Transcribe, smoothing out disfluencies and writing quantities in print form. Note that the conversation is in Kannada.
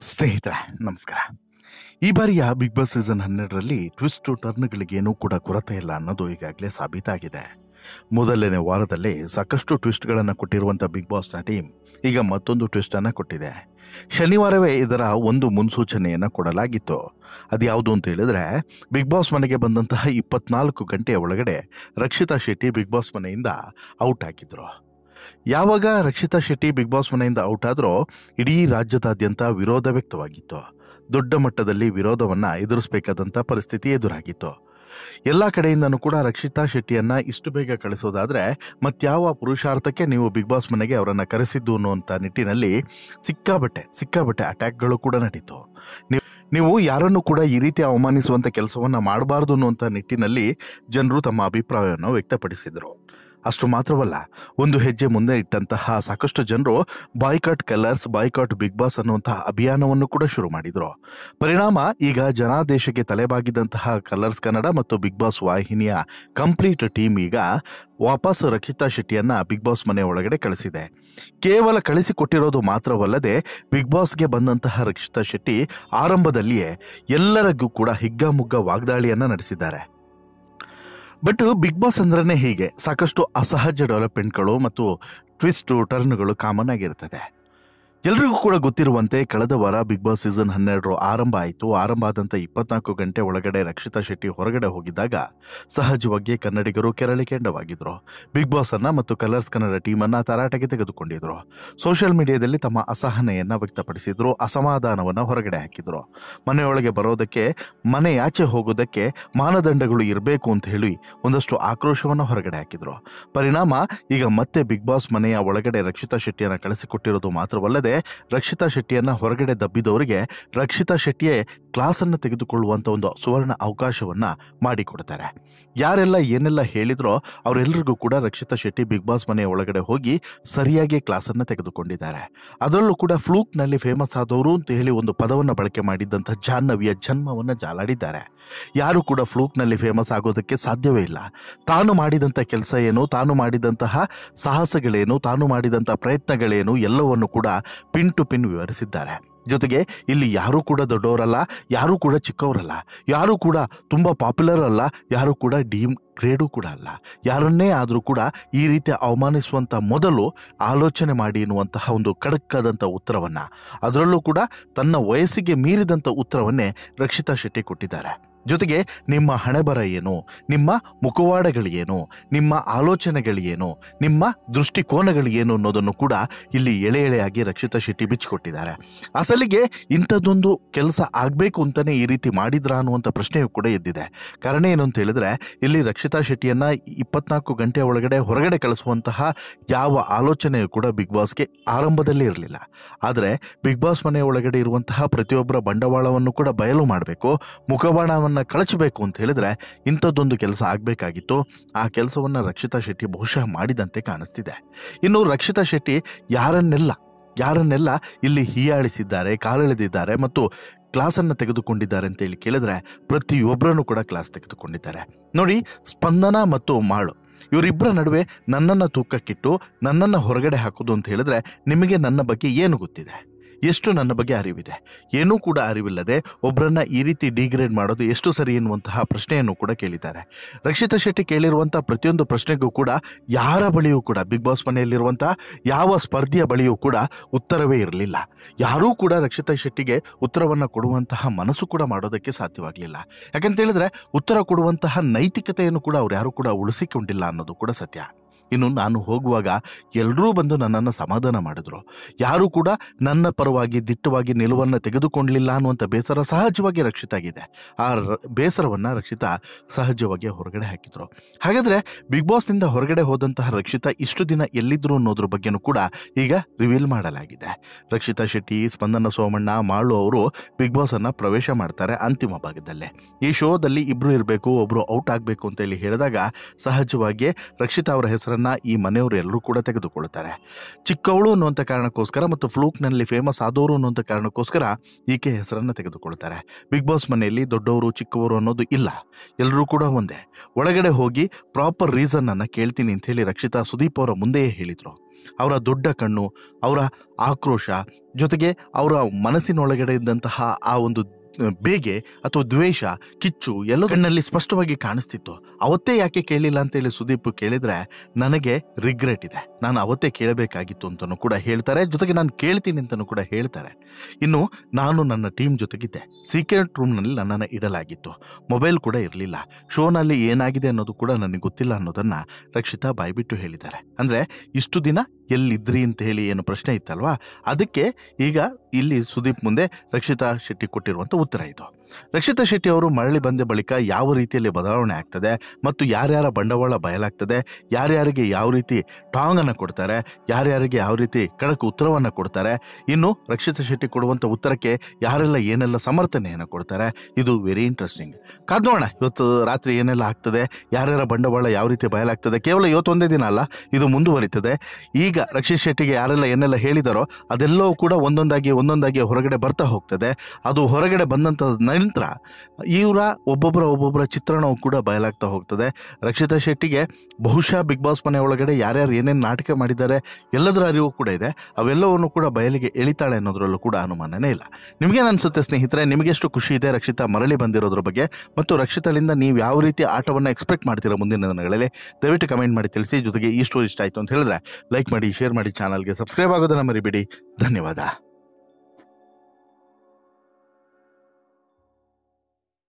ಸ್ನೇಹಿತರೆ ನಮಸ್ಕಾರ. ಈ ಬಾರಿಯ ಬಿಗ್ ಬಾಸ್ ಸೀಸನ್ 12ರಲ್ಲಿ ಟ್ವಿಸ್ಟ್ ಟರ್ನ್ಗಳಿಗೇನೂ ಕೂಡ ಕೊರತೆ ಇಲ್ಲ ಅನ್ನೋದು ಈಗಾಗಲೇ ಸಾಬೀತಾಗಿದೆ. ಮೊದಲನೇ ವಾರದಲ್ಲಿ ಸಾಕಷ್ಟು ಟ್ವಿಸ್ಟ್ಗಳನ್ನು ಕೊಟ್ಟಿರುವಂಥ ಬಿಗ್ ಬಾಸ್ನ ಟೀಮ್ ಈಗ ಮತ್ತೊಂದು ಟ್ವಿಸ್ಟನ್ನು ಕೊಟ್ಟಿದೆ. ಶನಿವಾರವೇ ಇದರ ಒಂದು ಮುನ್ಸೂಚನೆಯನ್ನು ಕೊಡಲಾಗಿತ್ತು. ಅದ್ಯಾವುದು ಅಂತ ಹೇಳಿದ್ರೆ, ಬಿಗ್ ಬಾಸ್ ಮನೆಗೆ ಬಂದಂತಹ 24 ಗಂಟೆಯ ಒಳಗಡೆ ರಕ್ಷಿತಾ ಶೆಟ್ಟಿ ಬಿಗ್ ಬಾಸ್ ಮನೆಯಿಂದ ಔಟ್ ಆಗಿದ್ರು. ಯಾವಾಗ ರಕ್ಷಿತಾ ಶೆಟ್ಟಿ ಬಿಗ್ ಬಾಸ್ ಮನೆಯಿಂದ ಔಟ್ ಆದ್ರೋ ಇಡೀ ರಾಜ್ಯದಾದ್ಯಂತ ವಿರೋಧ ವ್ಯಕ್ತವಾಗಿತ್ತು. ದೊಡ್ಡ ಮಟ್ಟದಲ್ಲಿ ವಿರೋಧವನ್ನು ಎದುರಿಸಬೇಕಾದಂಥ ಪರಿಸ್ಥಿತಿ ಎದುರಾಗಿತ್ತು. ಎಲ್ಲ ಕಡೆಯಿಂದನೂ ಕೂಡ ರಕ್ಷಿತಾ ಶೆಟ್ಟಿಯನ್ನ ಇಷ್ಟು ಬೇಗ ಕಳಿಸೋದಾದ್ರೆ ಮತ್ಯಾವ ಪುರುಷಾರ್ಥಕ್ಕೆ ನೀವು ಬಿಗ್ ಬಾಸ್ ಮನೆಗೆ ಅವರನ್ನು ಕರೆಸಿದ್ದು ಅನ್ನುವಂಥ ನಿಟ್ಟಿನಲ್ಲಿ ಸಿಕ್ಕಾಬಟ್ಟೆ ಅಟ್ಯಾಕ್ಗಳು ಕೂಡ ನಡೀತು. ನೀವು ಯಾರನ್ನು ಕೂಡ ಈ ರೀತಿ ಅವಮಾನಿಸುವಂಥ ಕೆಲಸವನ್ನು ಮಾಡಬಾರ್ದು ಅನ್ನುವಂಥ ನಿಟ್ಟಿನಲ್ಲಿ ಜನರು ತಮ್ಮ ಅಭಿಪ್ರಾಯವನ್ನು ವ್ಯಕ್ತಪಡಿಸಿದರು. ಅಷ್ಟು ಮಾತ್ರವಲ್ಲ, ಒಂದು ಹೆಜ್ಜೆ ಮುಂದೆ ಇಟ್ಟಂತಹ ಸಾಕಷ್ಟು ಜನರು boycott colours, boycott Bigg Boss ಅನ್ನುವಂತಹ ಅಭಿಯಾನವನ್ನು ಕೂಡ ಶುರು ಮಾಡಿದರು. ಪರಿಣಾಮ ಈಗ ಜನಾದೇಶಕ್ಕೆ ತಲೆಬಾಗಿದಂತಹ ಕಲರ್ಸ್ ಕನ್ನಡ ಮತ್ತು ಬಿಗ್ ಬಾಸ್ ವಾಹಿನಿಯ ಕಂಪ್ಲೀಟ್ ಟೀಮ್ ಈಗ ವಾಪಸ್ ರಕ್ಷಿತಾ ಶೆಟ್ಟಿಯನ್ನ ಬಿಗ್ ಬಾಸ್ ಮನೆ ಒಳಗಡೆ ಕಳಿಸಿದೆ. ಕೇವಲ ಕಳಿಸಿಕೊಟ್ಟಿರೋದು ಮಾತ್ರವಲ್ಲದೆ ಬಿಗ್ ಬಾಸ್ಗೆ ಬಂದಂತಹ ರಕ್ಷಿತಾ ಶೆಟ್ಟಿ ಆರಂಭದಲ್ಲಿಯೇ ಎಲ್ಲರಿಗೂ ಕೂಡ ಹಿಗ್ಗಾಮುಗ್ಗಾ ವಾಗ್ದಾಳಿಯನ್ನು ನಡೆಸಿದ್ದಾರೆ. ಬಟ್ ಬಿಗ್ ಬಾಸ್ ಅಂದ್ರೇ ಹೀಗೆ, ಸಾಕಷ್ಟು ಅಸಹಜ ಡೆವಲಪ್ಮೆಂಟ್ಗಳು ಮತ್ತು ಟ್ವಿಸ್ಟ್ ಟರ್ನ್ಗಳು ಕಾಮನ್ ಆಗಿರ್ತದೆ. ಎಲ್ರಿಗೂ ಕೂಡ ಗೊತ್ತಿರುವಂತೆ ಕಳೆದ ವಾರ ಬಿಗ್ ಬಾಸ್ ಸೀಸನ್ 12 ಆರಂಭ ಆಯಿತು. ಆರಂಭ ಆದಂಥ 24 ಗಂಟೆ ಒಳಗಡೆ ರಕ್ಷಿತಾ ಶೆಟ್ಟಿ ಹೊರಗಡೆ ಹೋಗಿದ್ದಾಗ ಸಹಜವಾಗಿ ಕನ್ನಡಿಗರು ಕೆರಳಿಕೆಂಡವಾಗಿದ್ರು. ಬಿಗ್ ಬಾಸ್ ಅನ್ನ ಮತ್ತು ಕಲರ್ಸ್ ಕನ್ನಡ ಟೀಮನ್ನು ತರಾಟೆಗೆ ತೆಗೆದುಕೊಂಡಿದ್ರು. ಸೋಷಿಯಲ್ ಮೀಡಿಯಾದಲ್ಲಿ ತಮ್ಮ ಅಸಹನೆಯನ್ನು ವ್ಯಕ್ತಪಡಿಸಿದ್ರು, ಅಸಮಾಧಾನವನ್ನು ಹೊರಗಡೆ ಹಾಕಿದ್ರು. ಮನೆಯೊಳಗೆ ಬರೋದಕ್ಕೆ, ಮನೆಯಾಚೆ ಹೋಗೋದಕ್ಕೆ ಮಾನದಂಡಗಳು ಇರಬೇಕು ಅಂತ ಹೇಳಿ ಒಂದಷ್ಟು ಆಕ್ರೋಶವನ್ನು ಹೊರಗಡೆ ಹಾಕಿದ್ರು. ಪರಿಣಾಮ ಈಗ ಮತ್ತೆ ಬಿಗ್ ಬಾಸ್ ಮನೆಯ ಒಳಗಡೆ ರಕ್ಷಿತಾ ಶೆಟ್ಟಿಯನ್ನು ಕಳಿಸಿಕೊಟ್ಟಿರೋದು ಮಾತ್ರವಲ್ಲದೆ ರಕ್ಷಿತಾ ಶೆಟ್ಟಿಯನ್ನ ಹೊರಗಡೆ ದಬ್ಬಿದವರಿಗೆ ರಕ್ಷಿತಾ ಶೆಟ್ಟಿಯೇ ಕ್ಲಾಸನ್ನು ತೆಗೆದುಕೊಳ್ಳುವಂಥ ಒಂದು ಸುವರ್ಣ ಅವಕಾಶವನ್ನ ಮಾಡಿಕೊಡ್ತಾರೆ. ಯಾರೆಲ್ಲ ಏನೆಲ್ಲ ಹೇಳಿದ್ರೋ ಅವರೆಲ್ಲರಿಗೂ ಕೂಡ ರಕ್ಷಿತಾ ಶೆಟ್ಟಿ ಬಿಗ್ ಬಾಸ್ ಮನೆಯ ಒಳಗಡೆ ಹೋಗಿ ಸರಿಯಾಗಿ ಕ್ಲಾಸನ್ನು ತೆಗೆದುಕೊಂಡಿದ್ದಾರೆ. ಅದರಲ್ಲೂ ಕೂಡ ಫ್ಲೂಕ್ನಲ್ಲಿ ಫೇಮಸ್ ಆದವರು ಅಂತ ಹೇಳಿ ಒಂದು ಪದವನ್ನು ಬಳಕೆ ಮಾಡಿದ್ದಂಥ ಜಾಹ್ನವಿಯ ಜನ್ಮವನ್ನು ಜಾಲಾಡಿದ್ದಾರೆ. ಯಾರು ಕೂಡ ಫ್ಲೂಕ್ನಲ್ಲಿ ಫೇಮಸ್ ಆಗೋದಕ್ಕೆ ಸಾಧ್ಯವೇ ಇಲ್ಲ. ತಾನು ಮಾಡಿದಂಥ ಕೆಲಸ ಏನು, ತಾನು ಮಾಡಿದಂತಹ ಸಾಹಸಗಳೇನು, ತಾನು ಮಾಡಿದಂಥ ಪ್ರಯತ್ನಗಳೇನು ಎಲ್ಲವನ್ನು ಕೂಡ ಪಿನ್ ಟು ಪಿನ್ ವಿವರಿಸಿದ್ದಾರೆ. ಜೊತೆಗೆ ಇಲ್ಲಿ ಯಾರೂ ಕೂಡ ದೊಡ್ಡವರಲ್ಲ, ಯಾರೂ ಕೂಡ ಚಿಕ್ಕವರಲ್ಲ, ಯಾರೂ ಕೂಡ ತುಂಬ ಪಾಪ್ಯುಲರ್ ಅಲ್ಲ, ಯಾರೂ ಕೂಡ ಡೀಮ್ ಗ್ರೇಡು ಕೂಡ ಅಲ್ಲ. ಯಾರನ್ನೇ ಆದರೂ ಕೂಡ ಈ ರೀತಿ ಅವಮಾನಿಸುವಂಥ ಮೊದಲು ಆಲೋಚನೆ ಮಾಡಿ ಎನ್ನುವಂತಹ ಒಂದು ಖಡಕ್ಕಾದಂಥ ಉತ್ತರವನ್ನು, ಅದರಲ್ಲೂ ಕೂಡ ತನ್ನ ವಯಸ್ಸಿಗೆ ಮೀರಿದಂಥ ಉತ್ತರವನ್ನೇ ರಕ್ಷಿತಾ ಶೆಟ್ಟಿ ಕೊಟ್ಟಿದ್ದಾರೆ. ಜೊತೆಗೆ ನಿಮ್ಮ ಹಣೆಬರ ಏನು, ನಿಮ್ಮ ಮುಖವಾಡಗಳೇನು, ನಿಮ್ಮ ಆಲೋಚನೆಗಳೇನು, ನಿಮ್ಮ ದೃಷ್ಟಿಕೋನಗಳೇನು ಅನ್ನೋದನ್ನು ಕೂಡ ಇಲ್ಲಿ ಎಳೆಯಾಗಿ ರಕ್ಷಿತಾ ಶೆಟ್ಟಿ ಬಿಚ್ಚಿಕೊಟ್ಟಿದ್ದಾರೆ. ಅಸಲಿಗೆ ಇಂಥದ್ದೊಂದು ಕೆಲಸ ಆಗಬೇಕು ಅಂತಲೇ ಈ ರೀತಿ ಮಾಡಿದ್ರಾ ಅನ್ನುವಂಥ ಪ್ರಶ್ನೆಯೂ ಕೂಡ ಎದ್ದಿದೆ. ಕಾರಣ ಏನು ಅಂತ ಹೇಳಿದ್ರೆ, ಇಲ್ಲಿ ರಕ್ಷಿತಾ ಶೆಟ್ಟಿಯನ್ನು 24 ಗಂಟೆ ಒಳಗಡೆ ಹೊರಗಡೆ ಕಳಿಸುವಂತಹ ಯಾವ ಆಲೋಚನೆಯೂ ಕೂಡ ಬಿಗ್ ಬಾಸ್ಗೆ ಆರಂಭದಲ್ಲಿ ಇರಲಿಲ್ಲ. ಆದರೆ ಬಿಗ್ ಬಾಸ್ ಮನೆಯ ಒಳಗಡೆ ಇರುವಂತಹ ಪ್ರತಿಯೊಬ್ಬರ ಬಂಡವಾಳವನ್ನು ಕೂಡ ಬಯಲು ಮಾಡಬೇಕು, ಮುಖವಾಡವನ್ನು ಕಳಚಬೇಕು ಅಂತ ಹೇಳಿದ್ರೆ ಇಂಥದ್ದೊಂದು ಕೆಲಸ ಆಗಬೇಕಾಗಿತ್ತು. ಆ ಕೆಲಸವನ್ನು ರಕ್ಷಿತಾ ಶೆಟ್ಟಿ ಬಹುಶಃ ಮಾಡಿದಂತೆ ಕಾಣಿಸ್ತಿದೆ. ಇನ್ನು ರಕ್ಷಿತಾ ಶೆಟ್ಟಿ ಯಾರನ್ನೆಲ್ಲ ಇಲ್ಲಿ ಹೀಯಾಳಿಸಿದ್ದಾರೆ, ಕಾಲೆಳೆದಿದ್ದಾರೆ ಮತ್ತು ಕ್ಲಾಸನ್ನು ತೆಗೆದುಕೊಂಡಿದ್ದಾರೆ ಅಂತೇಳಿ ಕೇಳಿದ್ರೆ ಪ್ರತಿಯೊಬ್ಬರನ್ನು ಕೂಡ ಕ್ಲಾಸ್ ತೆಗೆದುಕೊಂಡಿದ್ದಾರೆ. ನೋಡಿ, ಸ್ಪಂದನ ಮತ್ತು ಮಾಳು ಇವರಿಬ್ಬರ ನಡುವೆ ನನ್ನನ್ನು ತೂಕಕ್ಕಿಟ್ಟು ನನ್ನನ್ನು ಹೊರಗಡೆ ಹಾಕೋದು ಅಂತ ಹೇಳಿದ್ರೆ ನಿಮಗೆ ನನ್ನ ಬಗ್ಗೆ ಏನು ಗೊತ್ತಿದೆ, ಎಷ್ಟು ನನ್ನ ಬಗ್ಗೆ ಅರಿವಿದೆ? ಏನೂ ಕೂಡ ಅರಿವಿಲ್ಲದೆ ಒಬ್ಬರನ್ನ ಈ ರೀತಿ ಡಿಗ್ರೇಡ್ ಮಾಡೋದು ಎಷ್ಟು ಸರಿ ಎನ್ನುವಂತಹ ಪ್ರಶ್ನೆಯನ್ನು ಕೂಡ ಕೇಳಿದ್ದಾರೆ. ರಕ್ಷಿತಾ ಶೆಟ್ಟಿ ಕೇಳಿರುವಂಥ ಪ್ರತಿಯೊಂದು ಪ್ರಶ್ನೆಗೂ ಕೂಡ ಯಾರ ಬಳಿಯೂ ಕೂಡ, ಬಿಗ್ ಬಾಸ್ ಮನೆಯಲ್ಲಿರುವಂಥ ಯಾವ ಸ್ಪರ್ಧಿಯ ಬಳಿಯೂ ಕೂಡ ಉತ್ತರವೇ ಇರಲಿಲ್ಲ. ಯಾರೂ ಕೂಡ ರಕ್ಷಿತಾ ಶೆಟ್ಟಿಗೆ ಉತ್ತರವನ್ನು ಕೊಡುವಂತಹ ಮನಸ್ಸು ಕೂಡ ಮಾಡೋದಕ್ಕೆ ಸಾಧ್ಯವಾಗಲಿಲ್ಲ. ಯಾಕಂತೇಳಿದ್ರೆ ಉತ್ತರ ಕೊಡುವಂತಹ ನೈತಿಕತೆಯನ್ನು ಕೂಡ ಅವ್ರು ಯಾರೂ ಕೂಡ ಉಳಿಸಿಕೊಂಡಿಲ್ಲ ಅನ್ನೋದು ಕೂಡ ಸತ್ಯ. ಇನ್ನು ನಾನು ಹೋಗುವಾಗ ಎಲ್ಲರೂ ಬಂದು ನನ್ನನ್ನು ಸಮಾಧಾನ ಮಾಡಿದ್ರು. ಯಾರೂ ಕೂಡ ನನ್ನ ಪರವಾಗಿ ದಿಟ್ಟವಾಗಿ ನಿಲುವನ್ನು ತೆಗೆದುಕೊಳ್ಳಲಿಲ್ಲ ಅನ್ನುವಂಥ ಬೇಸರ ಸಹಜವಾಗಿ ರಕ್ಷಿತಾಗಿದೆ. ಆ ಬೇಸರವನ್ನು ರಕ್ಷಿತಾ ಸಹಜವಾಗಿ ಹೊರಗಡೆ ಹಾಕಿದ್ರು. ಹಾಗಾದರೆ ಬಿಗ್ ಬಾಸ್ನಿಂದ ಹೊರಗಡೆ ಹೋದಂತಹ ರಕ್ಷಿತಾ ಇಷ್ಟು ದಿನ ಎಲ್ಲಿದ್ರು ಅನ್ನೋದ್ರ ಬಗ್ಗೆನೂ ಕೂಡ ಈಗ ರಿವೀಲ್ ಮಾಡಲಾಗಿದೆ. ರಕ್ಷಿತಾ ಶೆಟ್ಟಿ, ಸ್ಪಂದನ ಸೋಮಣ್ಣ, ಮಾಳು ಅವರು ಬಿಗ್ ಬಾಸನ್ನು ಪ್ರವೇಶ ಮಾಡ್ತಾರೆ ಅಂತಿಮ ಭಾಗದಲ್ಲೇ. ಈ ಶೋದಲ್ಲಿ ಇಬ್ಬರು ಇರಬೇಕು, ಒಬ್ಬರು ಔಟ್ ಆಗಬೇಕು ಅಂತೇಳಿ ಹೇಳಿದಾಗ ಸಹಜವಾಗಿ ರಕ್ಷಿತಾ ಅವರ ಹೆಸರನ್ನು ಈ ಮನೆಯವರು ಎಲ್ಲರೂ ಕೂಡ ತೆಗೆದುಕೊಳ್ತಾರೆ. ಚಿಕ್ಕವಳು ಅನ್ನುವಂಥ ಕಾರಣಕ್ಕೋಸ್ಕರ ಮತ್ತು ಫ್ಲೂಕ್ನಲ್ಲಿ ಫೇಮಸ್ ಆದವರು ಅನ್ನುವಂಥ ಕಾರಣಕ್ಕೋಸ್ಕರ ಈಕೆ ಹೆಸರನ್ನು ತೆಗೆದುಕೊಳ್ತಾರೆ. ಬಿಗ್ ಬಾಸ್ ಮನೆಯಲ್ಲಿ ದೊಡ್ಡವರು ಚಿಕ್ಕವರು ಅನ್ನೋದು ಇಲ್ಲ, ಎಲ್ಲರೂ ಕೂಡ ಒಂದೇ. ಒಳಗಡೆ ಹೋಗಿ ಪ್ರಾಪರ್ ರೀಸನ್ ಅನ್ನು ಕೇಳ್ತೀನಿ ಅಂತ ಹೇಳಿ ರಕ್ಷಿತಾ ಸುದೀಪ್ ಅವರ ಮುಂದೆಯೇ ಹೇಳಿದರು. ಅವರ ದೊಡ್ಡ ಕಣ್ಣು, ಅವರ ಆಕ್ರೋಶ, ಜೊತೆಗೆ ಅವರ ಮನಸ್ಸಿನೊಳಗಡೆ ಇದ್ದಂತಹ ಆ ಒಂದು ಬೇಗೆ ಅಥವಾ ದ್ವೇಷ, ಕಿಚ್ಚು ಎಲ್ಲ ಕಣ್ಣಲ್ಲಿ ಸ್ಪಷ್ಟವಾಗಿ ಕಾಣಿಸ್ತಿತ್ತು. ಅವತ್ತೇ ಯಾಕೆ ಕೇಳಿಲ್ಲ ಅಂತೇಳಿ ಸುದೀಪ್ ಕೇಳಿದರೆ ನನಗೆ ರಿಗ್ರೆಟ್ ಇದೆ, ನಾನು ಅವತ್ತೇ ಕೇಳಬೇಕಾಗಿತ್ತು ಅಂತಲೂ ಕೂಡ ಹೇಳ್ತಾರೆ. ಜೊತೆಗೆ ನಾನು ಕೇಳ್ತೀನಿ ಅಂತಲೂ ಕೂಡ ಹೇಳ್ತಾರೆ. ಇನ್ನು ನಾನು ನನ್ನ ಟೀಮ್ ಜೊತೆಗಿದ್ದೆ. ಸೀಕ್ರೆಟ್ ರೂಮ್ನಲ್ಲಿ ನನ್ನನ್ನು ಇಡಲಾಗಿತ್ತು. ಮೊಬೈಲ್ ಕೂಡ ಇರಲಿಲ್ಲ. ಶೋನಲ್ಲಿ ಏನಾಗಿದೆ ಅನ್ನೋದು ಕೂಡ ನನಗೆ ಗೊತ್ತಿಲ್ಲ ಅನ್ನೋದನ್ನು ರಕ್ಷಿತಾ ಬಾಯ್ಬಿಟ್ಟು ಹೇಳಿದ್ದಾರೆ. ಅಂದರೆ ಇಷ್ಟು ದಿನ ಎಲ್ಲಿದ್ರಿ ಅಂತ ಹೇಳಿ ಏನು ಪ್ರಶ್ನೆ ಇತ್ತಲ್ವಾ, ಅದಕ್ಕೆ ಈಗ ಇಲ್ಲಿ ಸುದೀಪ್ ಮುಂದೆ ರಕ್ಷಿತಾ ಶೆಟ್ಟಿ ಕೊಟ್ಟಿರುವಂಥ ಉತ್ತರ ಇದು. ರಕ್ಷಿತಾ ಶೆಟ್ಟಿ ಅವರು ಮರಳಿ ಬಂದ ಬಳಿಕ ಯಾವ ರೀತಿಯಲ್ಲಿ ಬದಲಾವಣೆ ಆಗ್ತದೆ ಮತ್ತು ಯಾರ್ಯಾರ ಬಂಡವಾಳ ಬಯಲಾಗ್ತದೆ, ಯಾರ್ಯಾರಿಗೆ ಯಾವ ರೀತಿ ಟಾಂಗನ್ನು ಕೊಡ್ತಾರೆ, ಯಾರ್ಯಾರಿಗೆ ಯಾವ ರೀತಿ ಖಡಕ್ ಉತ್ತರವನ್ನು ಕೊಡ್ತಾರೆ, ಇನ್ನು ರಕ್ಷಿತಾ ಶೆಟ್ಟಿ ಕೊಡುವಂಥ ಉತ್ತರಕ್ಕೆ ಯಾರೆಲ್ಲ ಏನೆಲ್ಲ ಸಮರ್ಥನೆಯನ್ನು ಕೊಡ್ತಾರೆ, ಇದು ವೆರಿ ಇಂಟ್ರೆಸ್ಟಿಂಗ್. ಕಾದೋಣ ಇವತ್ತು ರಾತ್ರಿ ಏನೆಲ್ಲ ಆಗ್ತದೆ, ಯಾರ್ಯಾರ ಬಂಡವಾಳ ಯಾವ ರೀತಿ ಬಯಲಾಗ್ತದೆ. ಕೇವಲ ಇವತ್ತೊಂದೇ ದಿನ ಅಲ್ಲ, ಇದು ಮುಂದುವರಿತದೆ. ಈಗ ರಕ್ಷಿತ್ ಶೆಟ್ಟಿಗೆ ಯಾರೆಲ್ಲ ಏನೆಲ್ಲ ಹೇಳಿದಾರೋ ಅದೆಲ್ಲವೂ ಕೂಡ ಒಂದೊಂದಾಗಿ ಹೊರಗಡೆ ಬರ್ತಾ ಹೋಗ್ತದೆ. ಅದು ಹೊರಗಡೆ ಬಂದಂಥ ನಂತರ ಇವರ ಒಬ್ಬೊಬ್ಬರ ಚಿತ್ರಣವು ಕೂಡ ಬಯಲಾಗ್ತಾ ಹೋಗ್ತದೆ. ರಕ್ಷಿತಾ ಶೆಟ್ಟಿಗೆ ಬಹುಶಃ ಬಿಗ್ ಬಾಸ್ ಮನೆ ಒಳಗಡೆ ಯಾರ್ಯಾರು ಏನೇನು ನಾಟಕ ಮಾಡಿದ್ದಾರೆ ಎಲ್ಲದರ ಅರಿವು ಕೂಡ ಇದೆ. ಅವೆಲ್ಲವನ್ನು ಕೂಡ ಬಯಲಿಗೆ ಎಳಿತಾಳೆ ಅನ್ನೋದ್ರಲ್ಲೂ ಕೂಡ ಅನುಮಾನನೇ ಇಲ್ಲ. ನಿಮಗೇನು ಅನಿಸುತ್ತೆ ಸ್ನೇಹಿತರೆ? ನಿಮಗೆಷ್ಟು ಖುಷಿ ಇದೆ ರಕ್ಷಿತಾ ಮರಳಿ ಬಂದಿರೋದ್ರ ಬಗ್ಗೆ, ಮತ್ತು ರಕ್ಷಿತಾಳಿಂದ ನೀವು ಯಾವ ರೀತಿ ಆಟವನ್ನು ಎಕ್ಸ್ಪೆಕ್ಟ್ ಮಾಡ್ತೀರಾ ಮುಂದಿನ ದಿನಗಳಲ್ಲಿ? ದಯವಿಟ್ಟು ಕಮೆಂಟ್ ಮಾಡಿ ತಿಳಿಸಿ. ಜೊತೆಗೆ ಈ ಸ್ಟೋರಿ ಇಷ್ಟ ಆಯಿತು ಅಂತ ಹೇಳಿದ್ರೆ ಲೈಕ್ ಮಾಡಿ, ಶೇರ್ ಮಾಡಿ, ಚಾನಲ್ಗೆ ಸಬ್ಸ್ಕ್ರೈಬ್ ಆಗೋದನ್ನು ಮರಿಬೇಡಿ. ಧನ್ಯವಾದ.